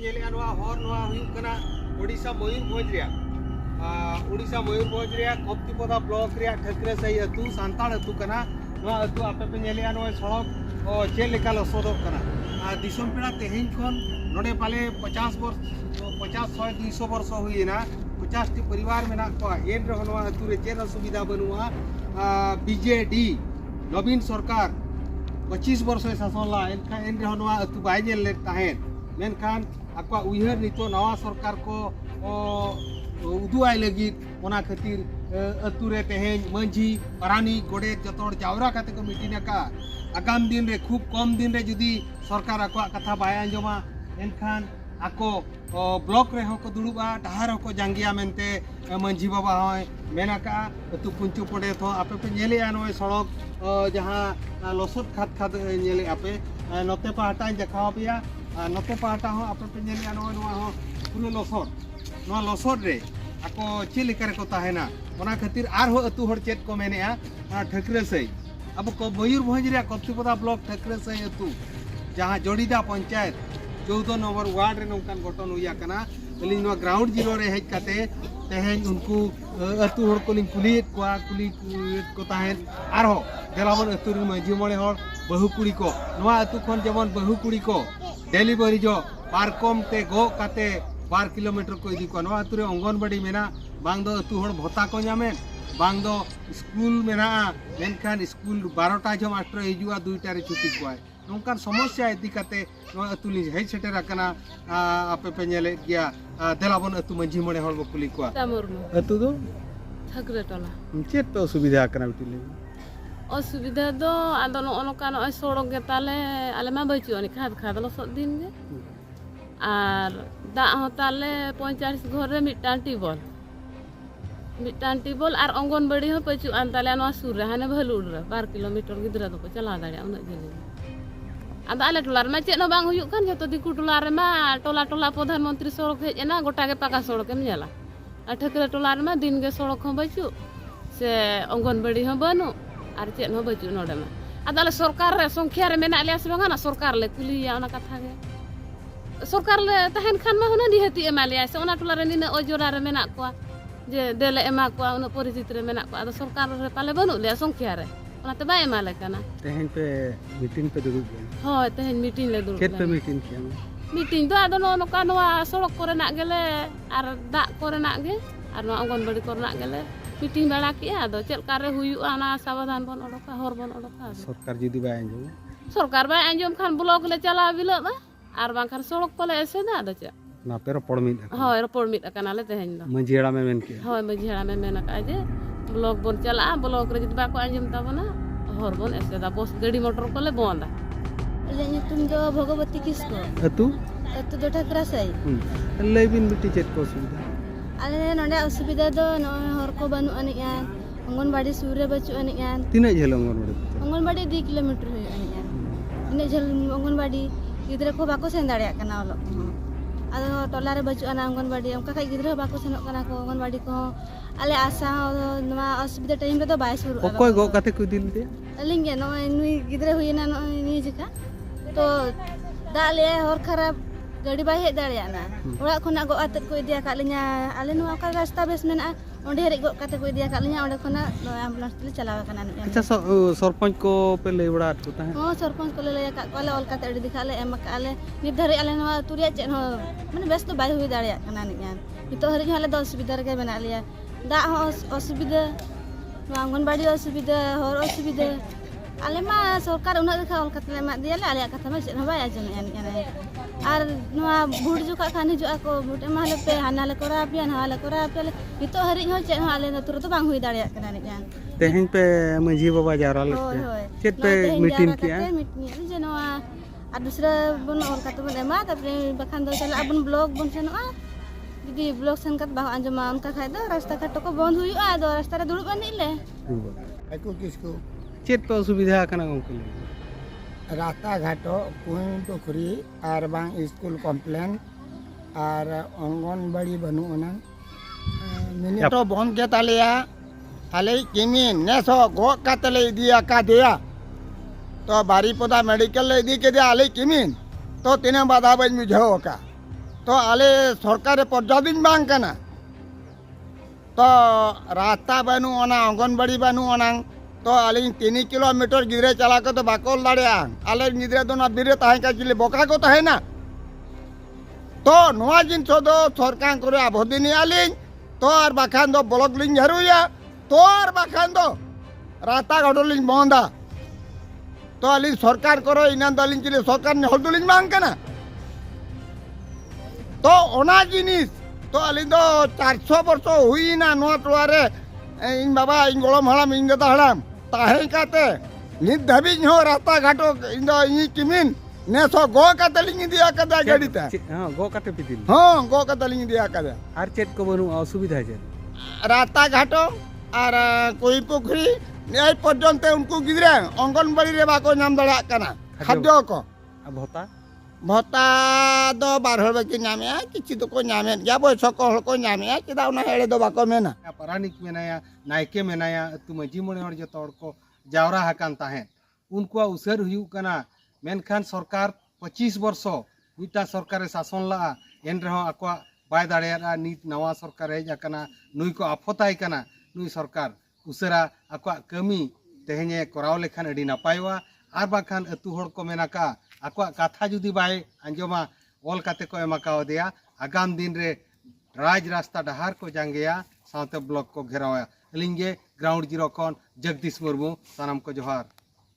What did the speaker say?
ᱧᱮᱞᱮᱜᱼᱟ ᱱᱚᱣᱟ ᱦᱚᱨ ᱱᱚᱣᱟ ᱦᱩᱭᱩᱜ ᱠᱟᱱᱟ ओडिशा मयूरभंज रैया ओडिशा मयूरभंज रैया कप्तिपदा ब्लॉक रैया ठकरे सही अतु सांताड़ अतु कना नोआ अतु आपे पे नेलिया नोय सड़क चे लेका लसोदक कना दिसम पेड़ा तेहेन खन नोडे पाले 50 वर्ष 50 100 200 वर्ष हुईना 50 टी परिवार मेना को एन रह नोआ अतु रे चेर सुविधा बनुआ बीजेडी नवीन सरकार 25 वर्ष शासन ला एन रह नोआ अतु बाय नेल ले ताहेन मेनखान आपका उयहर नितो नवा सरकार को उदुआई लगी ओना खातिर अतुरे तेहेन मंझी परानी गोडे जतोड़ जावरा काते को मीटिंग का आगाम दिन रे खूब कम दिन रे जुदी सरकार आको कथा बाय आंजमा एनखान आको ब्लॉक रे हो को दुड़ुबा डहार हो को जांगिया मेनते मंझी बाबा होय मेना का अतु पुंचु पड़े तो आपे पे नेले आनो सड़क जहां लसत खात खात नेले आपे नते पाटा देखाव पिया नते पाटा हो आपे पे नेले आनो हो पूरे लसत रे आको चे लेकर को ताहेना ओना खातिर आर हो अतु हर चेत को मेनेआ ठकरे सई अब को मयूरभंज रे कप्तिपदा ब्लॉक ठकरे सई अतु जहां जोड़ीदा पंचायत 14 नंबर वार्ड रे नोकान गठन हुया कना अली नो ग्राउंड जीरो रे हेज काते तेहेन उनको अतु हर को कुली को ताहेन आर हो देलावन अतु रे मजी मळे हर बहु कुड़ी को नोआ अतु खन जेमन बहु कुड़ी को डिलीवरी जो पारकम ते गो काते 12 किलोमीटर को इदी को नोआ अतु रे अंगनबाड़ी मेना बांग दो अतु हर भत्ता को जामेन बांग दो स्कूल मेना मेनखान स्कूल 12टा जो मास्टर हिजुआ 2टा रे छुट्टी कोय नोंकान समस्या इदी काते नोआ अतु ली हेज सेटर आकना आपे पे नेले गया देलाबन अतु मंझी मणे हर बकुली को अतु दो ठकरे टोला चेत तो सुविधा आकना बिटिले असुविधा दो आदो नोकान सड़क गे ताले आले मा बचु अनि खाद खाद लसत दिन गे और दा हो ताले 45 घर रे मिटान टिबल और अंगनबाड़ी हो पचु आन ताले नवा सुर रे हाने भलुड रे 12 किलोमीटर गिदरा दो चला दाड़े उन जने आदा आले टोला मा चेनो बांग हुयु खान जतो दिकु टोला रे मा टोला टोला प्रधानमंत्री सड़क हेज एना गोटा गे पाका सड़क एम नेला ठकरे टोला रे मा दिन गे सड़क हो बचु से अंगनबाड़ी हो बनु और चेन हो बचु नोडे मा आदा सरकार रे संख्या रे मेना ले आसबांगा सरकार ले कुलिया ओना कथा गे सरकार ले तहन खान मा होना निहती एमालिया से ओना टोला रे निने ओजोरा रे मेना को जे देले एमा को उन परिचित रे मेना को आदा सरकार रे पाले बनु ले संख्या रे ओना ते बाय एमाले काना तेहेन पे मीटिंग पे दुड़ुब होय तेहेन मीटिंग ले दुड़ुब खेत पे मीटिंग किया मीटिंग तो आदा नोका नवा सड़क करे ना गेले और दा करे ना गे और नवा अंगनबाड़ी करे ना गेले मीटिंग बेला किया आदो चेल कारे हुयुआ ना सावधान बन ओडोका हर बन ओडोका सरकार जुदी बाय अंजम सरकार बाय अंजम खान ब्लॉक ले चला बिलो बा और बांखान सड़क को ले एसे दा आदो चे ना पे रोपड़ मिद होय रोपड़ मिद अकना ले तेहेन दो मंझेड़ा में मेन के होय मंझेड़ा में मेन का जे ब्लॉक बन चला ब्लॉक रे जुदी बाको अंजम ताबना हर बन एसे दा बस गाड़ी मोटर को ले बंदा ले तुम जो भगवती किसको अतु दो ठकरा सही ले बिन बिटी चेत को सुविधा आले नोडे असुविधा दो हर को बनु अनियान अंगनबाड़ी सूर रे बचु अनियान तिना झेल अंगनबाड़ी 2 किलोमीटर हुई अनियान इने झेल अंगनबाड़ी गिदरे को बाको सेन दाड़िया कना ओलो आदो टोला रे बचु अना अंगनबाड़ी उनका खाई गिदरे बाको सेनक कना को अंगनबाड़ी को आले आशा नवा असुविधा टाइम रे तो बाय सुरु ओकोय गो काते को दिल दे अलिंगे नो नुई गिदरे हुईना नो नी जका तो दाले हर खराब गाड़ी बाय हेज दाड़ियाना ओड़ा खना गो आते को इदिया कालिnya आले नुआ का रास्ता बेस मेना ओंडे हेरे गो काते को इदिया कालिnya ओंडे खना एम्बुलेंस ले चलावा कना अच्छा सरपंच को पे ले बड़ा को ताहे हां सरपंच को ले का कोले ऑल काते अडी दिखाले एम काले निर्धारित आले नुआ तुरिया चेन हो माने बेस तो बाय हुई दाड़िया कना नियान नितो हरि हाले 10 सुविधा रे बना लिया दा हो असुविधा अंगनबाड़ी असुविधा हर असुविधा आले मा सरकार उना देखा ऑल काते मा दियाले आले कथा मा चेन हो बाय आजम यानी और नुआ भोट जुका खानी जो को भोट माले पे हानाले कोरा पिया हाले कोरा पे नितो हरि हो चे हाले तुर तो बांग हुई दाड़िया कना नियान तेहेन पे मंझी बाबा जारा ले चेत पे मीटिंग किया मीटिंग जे नुआ आ दूसरा बन और काते बन एमा तबरे बखान दो चला अपन ब्लॉक बन सेनोआ दीदी ब्लॉक सन कत बा अंजमा उनका खाय दो रास्ता काटो को बंद हुईआ दो रास्ता रे दुड़ बनी ले एको किसको चेत पे सुविधा कना गंके रास्ता घाटो कुई पोखरी और बांग स्कूल कम्प्लेन और अंगनबाड़ी बनु ओना मिनिटो बंद के तालिया आले किमिन नेसो गो कातले दिया का दिया तो बारीपदा मेडिकल ले दी के दिया आले किमिन तो तिने बादा बज मुझे का तो आले सरकार पर्यादीन बांग कना तो रास्ता बनू ओना आंगनबाड़ी बनू ओना तो अली 3 किलोमीटर गिरे चला के तो बाकोल दाड़िया आले गिद्रे तो ना बिरे ताहे का चिले बोका को ताहे ना तो नोआ जिन दो सरकार को आबोदिनी आली तो और बाखान दो ब्लॉक लिंग झरुया तो और बाखान दो रास्ता घाटो लिंग बंदा तो अली सरकार करो इना दलिन चिले सरकार ने हल दुलिंग मांग कना तो ओना जिनिस तो अली दो 400 वर्ष हुई ना नोआ टोलारे इन बाबा इन गोलम हड़ाम इन दादा हड़ाम ताहे काते नित धाबी हो रास्ता घाटो इन दो इन किमिन नेसो गो काते लिंग दिया कदा गाड़ीता हां गो काटे पिदिल हां गो काते लिंग दिया कदा आर चेत को बनु असुविधा छे रास्ता घाटो और कोई पुखरी এই পর্যন্ত उनको गिद्रे अंगनबाड़ी रे बाको नाम दड़ा कना खाद्य को भत्ता भत्ता दो 12 बजे नामे किछि तो को नामे या बयस को हल को नामे चिदा उना हेड़े दो बाको मेना परानिक मेनाया नायके मेनाया तु मजी मणे और जतो को जावरा हकान ताहे उनको उसर हुयु कना मेनखान सरकार 25 वर्ष मिटा सरकार शासन ला एन रहो अको बाय दाड़ेया नीत नवा सरकार हेज कना नुई को आफताय कना नुई सरकार उसरा अको कमी तेहेने कराव लेखान अडी नापायवा आर बाखान अतु हड़ को मेनाका अको कथा जुदी बाय अंजमा ऑल काते को एमाका देया आगाम दिन रे राज रास्ता डहार को जांगेया साउथ ब्लॉक को घेरावा अलिंगे ग्राउंड जीरो खन जगदीश मुर्मू सानाम को जोहार।